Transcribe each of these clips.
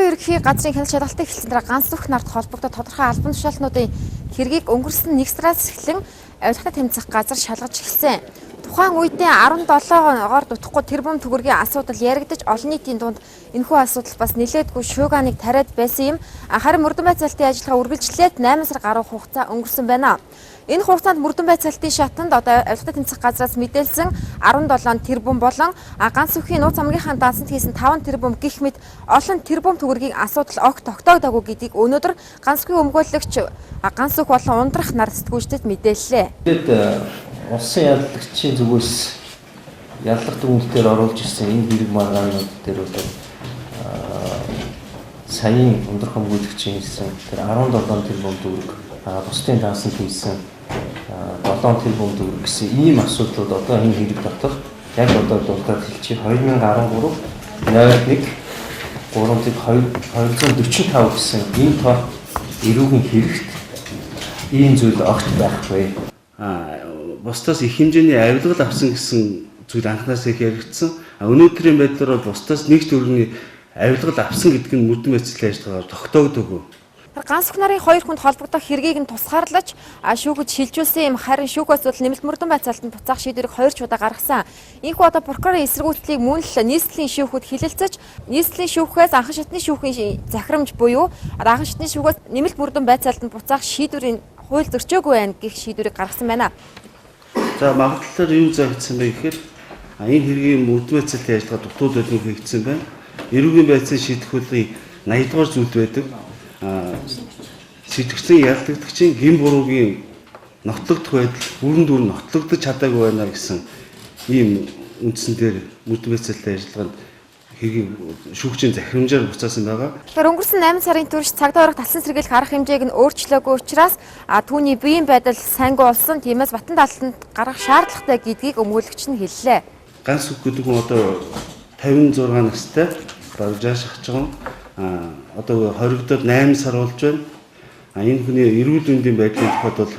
Улсын ерөнхий газрын хяналт шалгалтыг эхэлсэн дараа ганц зүрх нарт холбогдоод тодорхой албан тушаалтнуудын хэргийг өнгөрсөн 1 сараас эхлэн авилгата тэмцэх газар шалгаж эхэлсэн. Тухайн үедээ 17-оор дутхгүй тэрбум төгрөгийн асуудал яригдаж олон нийтийн дунд энэхүү асуудал бас нэлээдгүй шууганыг тариад байсан юм. Харин мөрдөн байцаалтын ажиллагаа үргэлжлээд 8 сар гаруй хугацаа өнгөрсөн байна. Энэ хугацаанд мөрдөн байцаалтын шатанд одоо авилгата тэмцэх газраас мэдээлсэн 17 тэрбум болон ганц үхийн нууц амгийнхаа дансанд хийсэн 5 тэрбум гэх мэт олон тэрбум төгрөгийн асуудал огт тогтоогдоогүй гэдгийг өнөөдөр ганц үхийн өмгөөлөгч ганц үг болон ундрах нар сэтгүүлчдэд мэдээллээ. Улсын яллагчийн зүгээс яллах дүгнэлтээр оруулж ирсэн энэ хэрэг маргаанууд дээр бол саяын ундрах өмгөөлөгчийн хэлсэн тэр 17 тэрбум төгрөг бусдын даасан хийсэн 7 тэрбум төгрөг гэсэн ийм асуудлууд одоо энэ хэрэг дотор яг одоо дуртад хэлчих 2013 01 245 гэсэн энэ тоо эрүүгийн хэрэгт ийм зүйл огт байхгүй. Бусдаас их хэмжээний авилгал авсан гэсэн зүйл анхнаасаа их яригдсан. Өнөөдрийн байдлаар бол бусдаас нэг төгрөгийн авилгал авсан гэдэг нь мөрдөн байцаалтын ажиллагаа тогтоогдоогүй. Ганц бүх нарын хоёр хүнд холбогдох хэргийг нь тусгаарлаж шүүгэж шилжүүлсэн юм. Харин шүүгээс бол нэмэлт мөрдөн байцаалтанд буцаах шийдвэрийг 2 удаа гаргасан. Ийхүү одоо прокурорын эсэргүүцлийг мөн л нийслэлийн шүүхүүд хилэлцэж нийслэлийн шүүхээс анхан шатны шүүхийн захирамж буюу анхан шатны шүүхээс нэмэлт мөрдөн байцаалтанд буцаах шийдвэрийн хууль зөрчөөгүй байна гэх шийдвэрийг гаргасан байна. За магадлалаар юу заагдсан бэ гэхээр энэ хэргийн мөрдөн байцаалтын ажиллагаа дутууд байдгийг хийгдсэн байна. Эрүүгийн байцаалын шийдэх хөлийн 80 дугаар зүйл байдаг. Сэтгцэн ялдагдагчийн гин буруугийн нотлогдох байдал бүрэн дүр нотлогдож чадаагүй байна гэсэн ийм үндсэн дээр мөрдөн байцаалтын ажиллагаанд хэргийг шүүгчийн захирамжаар буцаасан байгаа. Тэгэхээр өнгөрсөн 8 сарын турш цагдаа орох талсан сэргийлэх арга хэмжээг нь өөрчлөөгүй учраас түүний биеийн байдал сайнгүй болсон. Тиймээс Батан даалтанд гарах шаардлагатай гэдгийг өмгөөлөгч нь хэллээ. Ганц үг гэдэг нь одоо 56 настай баруун жааш ахж байгаа. Одоо хоригдоод 8 сар болж байна. Энэ хүний эрүүл мэндийн байдлын тухайд бол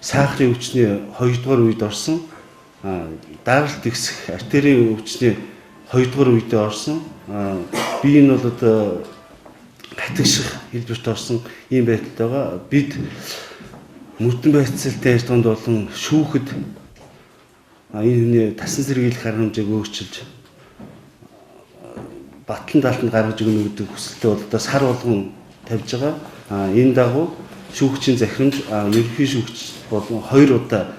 сахарын өвчний 2 дугаар үед орсон. Даралт ихсэх артерийн өвчний 2 дугаар үедээ орсон. Би энэ бол одоо хатагших хэлбэрт орсон ийм байдалтай байгаа. Бид мөрдөн байцаалтын ажиллагаанд болон шүүхэд энэ хүний тасан сэргийлэх арга хэмжээг өөрчилж Батлан даалтанд гаргаж өгнө гэдэг хүсэлтэй бол одоо сар болгон тавьж байгаа. Энэ дагуу шүүгчийн захирамж ерөнхий шүүгч болон 2 удаа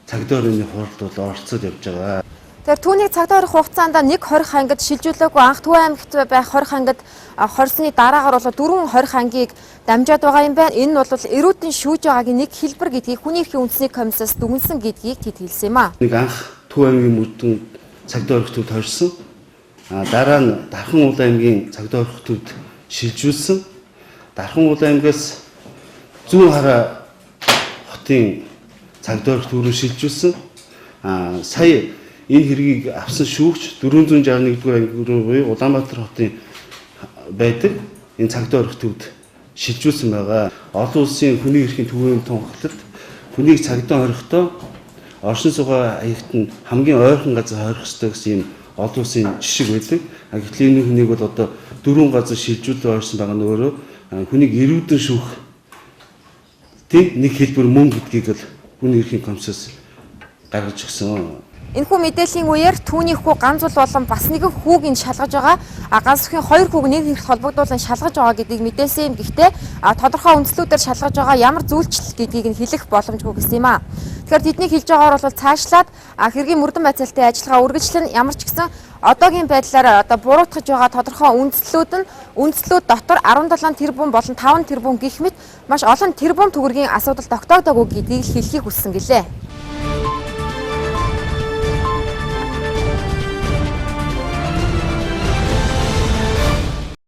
цагдаа орны хуралд бол оролцоод явж байгаа. Тэгэхээр түүнийг цагдаа орох хугацаанд нэг хорих ангид шилжүүлээгүй анх Төв аймагт байх хорих ангид хорсны дараагаар бол 4 хорих ангийг дамжаад байгаа юм байна. Энэ нь бол эрүүдэн шүүж байгаагийн нэг хэлбэр гэдгийг хүний эрхийн үндэсний комиссаас дүгнсэн гэдгийг тэд хэлсэн юм аа. Нэг анх Төв аймгийн мөрдөн цагдаа орох төвд хорьсон. Дараа нь Дархан Улаан аймгийн цагдаа орох төвд шилжүүлсэн. Дархан Улаан аймгаас Зүүн Хараа хотын цагдаа орох төв рүү шилжүүлсэн. Сая энэ хэргийг авсан шүүгч 461-р анги руу Улаанбаатар хотын байдаг энэ цагдаа орох төвд шилжүүлсэн байгаа. Олон улсын хүний эрхийн төвийн тунхаглалд хүнийг цагдаа орхихдоо оршин суугаа хаягт нь хамгийн ойрхон газар хорих ёстой гэсэн юм олон улсын жишг байдаг. Гэтэл энэ хүнийг бол одоо 4 газар шилжүүлээ орсон байгаа нь өөрөө хүнийг эрүүдэн шүүх нэг хэлбэр мөн гэдгийг л хүний эрхийн комиссаас гаргаж өгсөн. Энэхүү мэдээллийн үеэр түүний хүү ганц бол болон бас нэгэн хүүг нь шалгаж байгаа. Ганц бүхийн 2 хүүг нэг хэрэгт холбогдуулан шалгаж байгаа гэдгийг мэдээлсэн юм. Гэхдээ тодорхой үндслүүдээр шалгаж байгаа ямар зүйлчлэл гэдгийг нь хэлэх боломжгүй гэсэн юм аа. Тэгэхээр тэдний хэлж байгаагаар бол цаашлаад хэргийн мөрдөн байцаалтын ажиллагаа үргэлжлэн ямар ч гэсэн одоогийн байдлаар одоо буруутгаж байгаа тодорхой үндслүүд дотор 17 тэрбум болон 5 тэрбум гэх мэт маш олон тэрбум төгрөгийн асуудал тогтоогдоогүй гэдгийг хэлхийг хүссэн гэлээ.